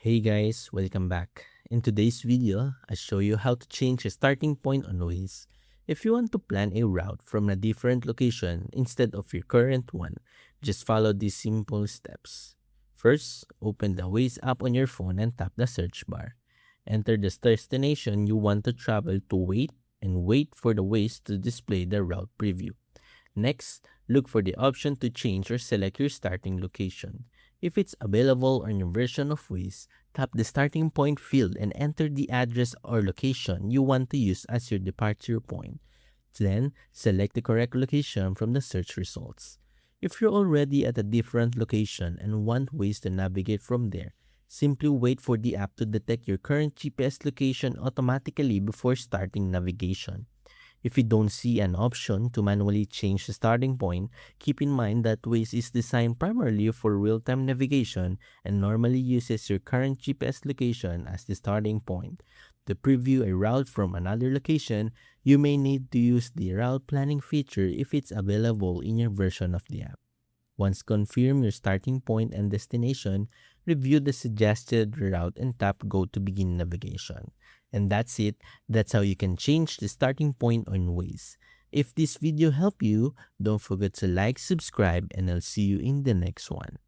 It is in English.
Hey guys, welcome back. In today's video, I show you how to change a starting point on Waze. If you want to plan a route from a different location instead of your current one, just follow these simple steps. First, open the Waze app on your phone and tap the search bar. Enter the destination you want to travel to wait for the Waze to display the route preview. Next, look for the option to change or select your starting location. If it's available on your version of Waze, tap the starting point field and enter the address or location you want to use as your departure point. Then, select the correct location from the search results. If you're already at a different location and want Waze to navigate from there, simply wait for the app to detect your current GPS location automatically before starting navigation. If you don't see an option to manually change the starting point, keep in mind that Waze is designed primarily for real-time navigation and normally uses your current GPS location as the starting point. To preview a route from another location, you may need to use the route planning feature if it's available in your version of the app. Once confirm your starting point and destination, review the suggested route and tap Go to begin navigation. And that's it. That's how you can change the starting point on Waze. If this video helped you, don't forget to like, subscribe, and I'll see you in the next one.